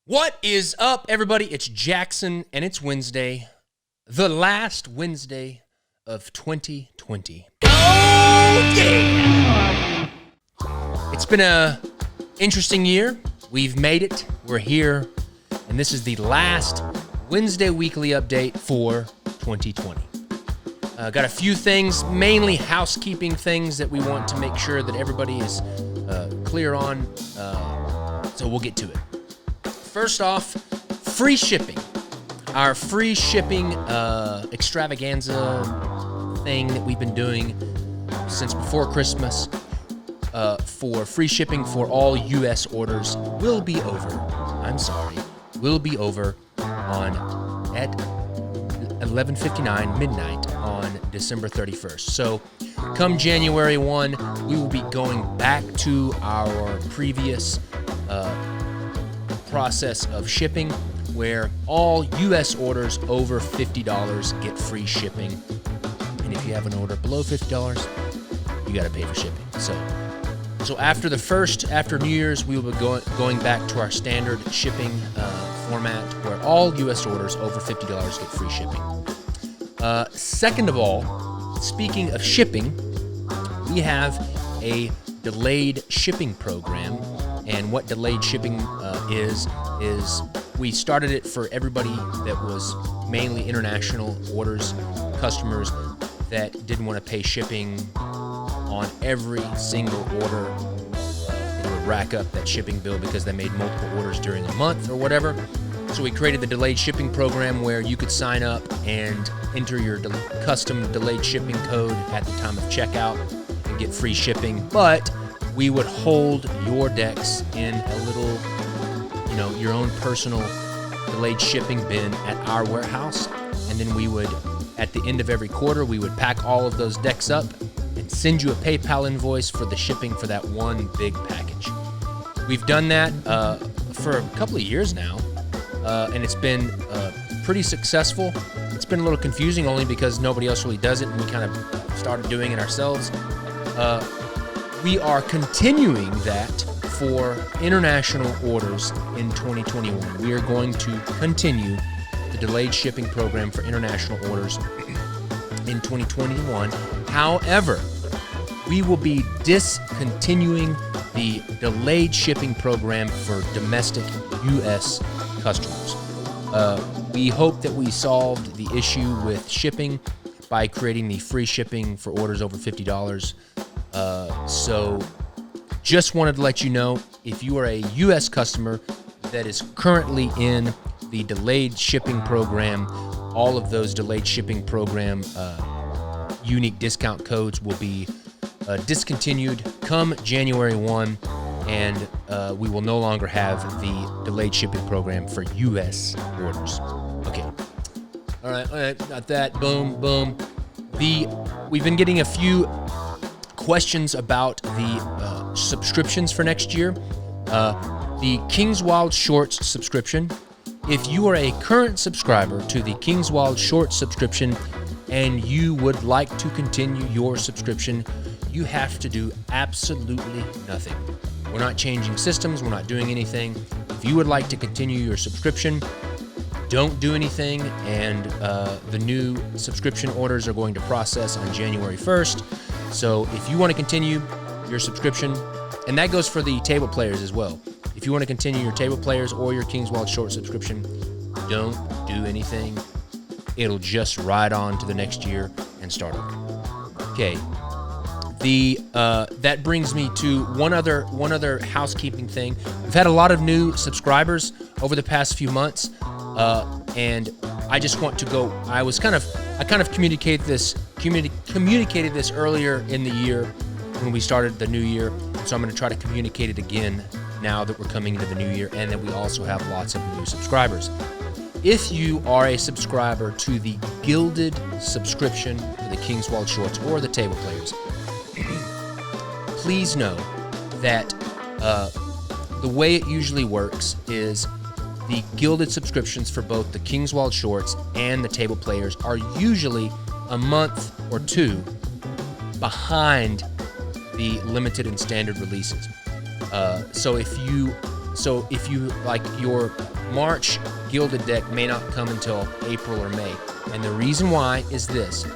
What is up, everybody? It's Jackson, and it's Wednesday, the last Wednesday of 2020. Oh, yeah! It's been a interesting year. We've made it. We're here, and this is the last Wednesday weekly update for 2020. Got a few things, mainly housekeeping things that we want to make sure that everybody is clear on, so we'll get to it. First off, free shipping. Our free shipping extravaganza thing that we've been doing since before Christmas for free shipping for all U.S. orders will be over. Will be over at 11:59 midnight on December 31st. So come January 1, we will be going back to our previous process of shipping, where all U.S. orders over $50 get free shipping, and if you have an order below $50, you got to pay for shipping. So after New Year's, we will be going back to our standard shipping format, where all U.S. orders over $50 get free shipping. Second of all, speaking of shipping, we have a delayed shipping program. And what delayed shipping is we started it for everybody that was mainly international orders, customers that didn't want to pay shipping on every single order. It would rack up that shipping bill because they made multiple orders during a month or whatever. So we created the delayed shipping program, where you could sign up and enter your custom delayed shipping code at the time of checkout and get free shipping. But we would hold your decks in a little, your own personal delayed shipping bin at our warehouse. And then we would, at the end of every quarter, we would pack all of those decks up and send you a PayPal invoice for the shipping for that one big package. We've done that for a couple of years now, and it's been pretty successful. It's been a little confusing only because nobody else really does it, and we kind of started doing it ourselves. We are continuing that for international orders in 2021. We are going to continue the delayed shipping program for international orders in 2021. However, we will be discontinuing the delayed shipping program for domestic U.S. customers. We hope that we solved the issue with shipping by creating the free shipping for orders over $50. So just wanted to let you know, if you are a U.S. customer that is currently in the delayed shipping program, all of those delayed shipping program unique discount codes will be discontinued come January 1, and we will no longer have the delayed shipping program for U.S. orders. Okay. All right, got that. Boom, boom. We've been getting a few questions about the subscriptions for next year. The King's Wild Shorts subscription. If you are a current subscriber to the King's Wild Shorts subscription and you would like to continue your subscription, you have to do absolutely nothing. We're not changing systems. We're not doing anything. If you would like to continue your subscription, don't do anything, and the new subscription orders are going to process on January 1st. So if you want to continue your subscription, and that goes for the table players as well. If you want to continue your table players or your King's Wild Short subscription, don't do anything. It'll just ride on to the next year and start over. Okay. That brings me to one other housekeeping thing. We've had a lot of new subscribers over the past few months, and I just want to go. I kind of communicated this earlier in the year when we started the new year. So I'm going to try to communicate it again now that we're coming into the new year, and that we also have lots of new subscribers. If you are a subscriber to the GILDED subscription for the King's Wild Shorts or the table players, please know that the way it usually works is the GILDED subscriptions for both the King's Wild Shorts and the table players are usually a month or two behind the limited and standard releases. So if you So if you like, your March Gilded deck may not come until April or May. And the reason why is this.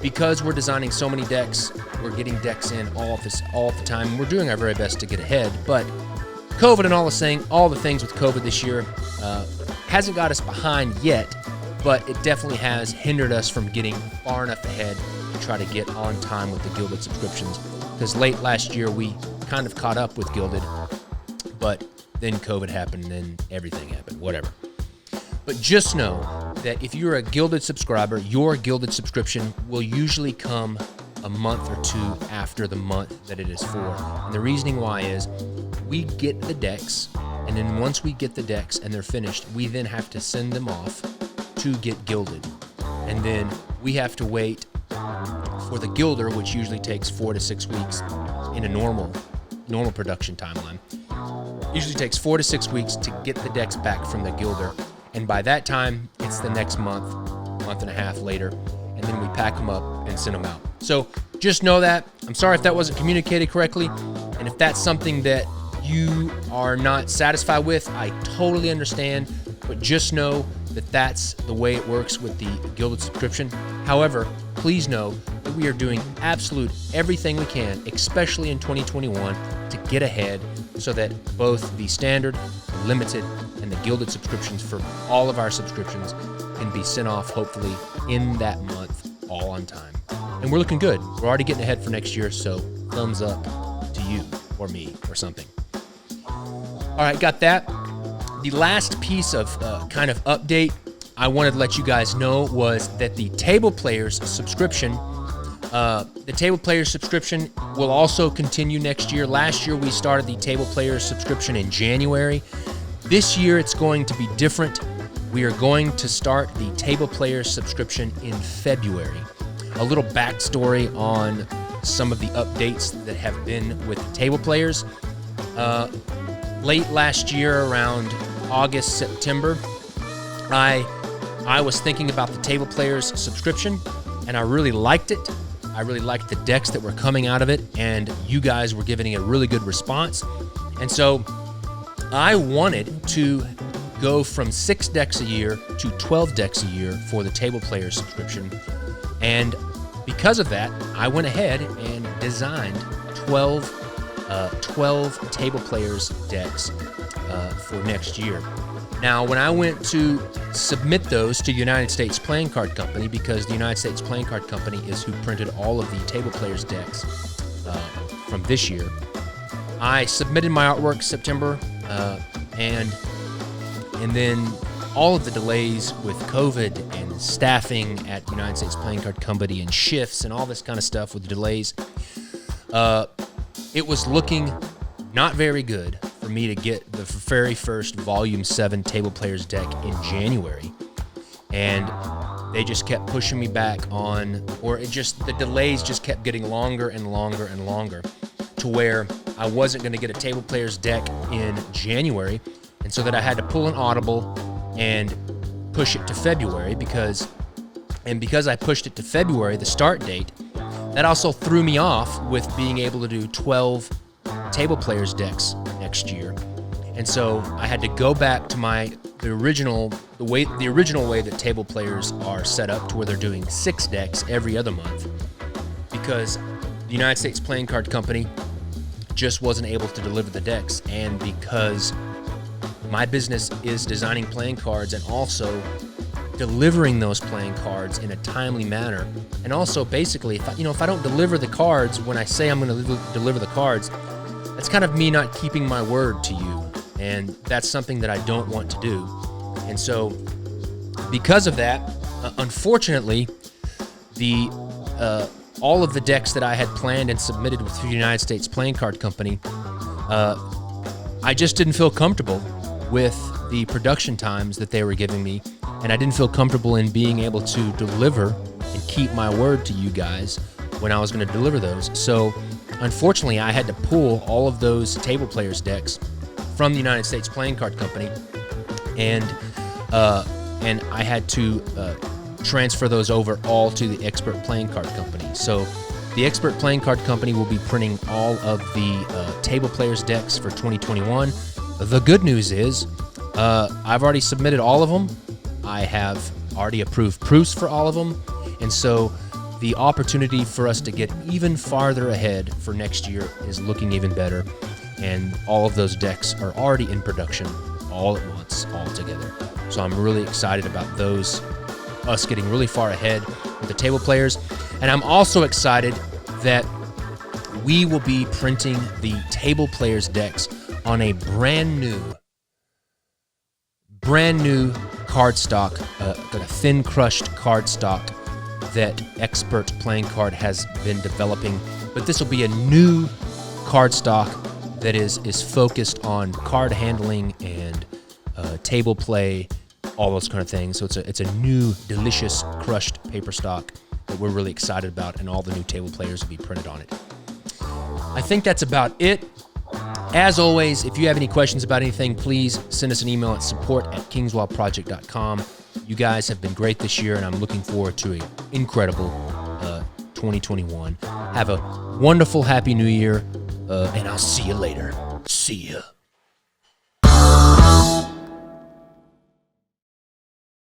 Because we're designing so many decks, we're getting decks in all the time. We're doing our very best to get ahead, but COVID and all the things with COVID this year hasn't got us behind yet, but it definitely has hindered us from getting far enough ahead to try to get on time with the Gilded subscriptions. Because late last year, we kind of caught up with Gilded, but then COVID happened and then everything happened, whatever. But just know that if you're a Gilded subscriber, your Gilded subscription will usually come a month or two after the month that it is for. And the reasoning why is we get the decks, and then once we get the decks and they're finished, we then have to send them off to get Gilded. And then we have to wait for the Gilder, which usually takes 4 to 6 weeks in a normal production timeline. Usually takes 4 to 6 weeks to get the decks back from the Gilder. And by that time, it's the next month and a half later, and then we pack them up and send them out. So just know that. I'm sorry if that wasn't communicated correctly, and if that's something that you are not satisfied with, I totally understand, but just know that that's the way it works with the Gilded subscription. However, please know that we are doing absolute everything we can, especially in 2021, to get ahead so that both the standard, the limited, and the Gilded subscriptions for all of our subscriptions can be sent off hopefully in that month, all on time. And we're looking good. We're already getting ahead for next year, so thumbs up to you or me or something. All right, got that. The last piece of kind of update I wanted to let you guys know was that the Table Players subscription will also continue next year. Last year, we started the Table Players subscription in January. This year, it's going to be different. We are going to start the Table Players subscription in February. A little backstory on some of the updates that have been with the Table Players. Late last year, around August, September, I was thinking about the Table Players subscription, and I really liked it. I really liked the decks that were coming out of it, and you guys were giving it a really good response. And so I wanted to go from 6 decks a year to 12 decks a year for the Table Players subscription. And because of that, I went ahead and designed 12 Table Players decks for next year. Now, when I went to submit those to United States Playing Card Company, because the United States Playing Card Company is who printed all of the Table Players decks from this year, I submitted my artwork September, and then all of the delays with COVID and staffing at United States Playing Card Company and shifts and all this kind of stuff with the delays, it was looking not very good for me to get the very first Volume 7 Table Players deck in January. And they just kept pushing me back on, or the delays just kept getting longer and longer and longer, to where I wasn't going to get a Table Players deck in January, and so that I had to pull an audible and push it to February, because I pushed it to February, the start date, that also threw me off with being able to do 12 Table Players decks next year. And so I had to go back to the original way that Table Players are set up, to where they're doing 6 decks every other month, because the United States Playing Card Company just wasn't able to deliver the decks. And because my business is designing playing cards and also delivering those playing cards in a timely manner, and also basically, if I don't deliver the cards when I say I'm going to deliver the cards, that's kind of me not keeping my word to you, and that's something that I don't want to do. And so, because of that, unfortunately, all of the decks that I had planned and submitted with the United States Playing Card Company, I just didn't feel comfortable with the production times that they were giving me, and I didn't feel comfortable in being able to deliver and keep my word to you guys when I was going to deliver those. So unfortunately, I had to pull all of those Table Players decks from the United States Playing Card Company, and I had to transfer those over all to the Expert Playing Card Company. So the Expert Playing Card Company will be printing all of the Table Players decks for 2021, the good news is I've already submitted all of them. I have already approved proofs for all of them. And so the opportunity for us to get even farther ahead for next year is looking even better. And all of those decks are already in production all at once, all together. So I'm really excited about those, us getting really far ahead with the table players. And I'm also excited that we will be printing the table players decks on a brand new cardstock, like a thin crushed cardstock that Expert Playing Card has been developing. But this will be a new cardstock that is focused on card handling and table play, all those kind of things. So it's a new, delicious crushed paper stock that we're really excited about, and all the new table players will be printed on it. I think that's about it. As always, if you have any questions about anything, please send us an email at support@kingswildproject.com. You guys have been great this year, and I'm looking forward to an incredible 2021. Have a wonderful, happy new year, and I'll see you later. See ya.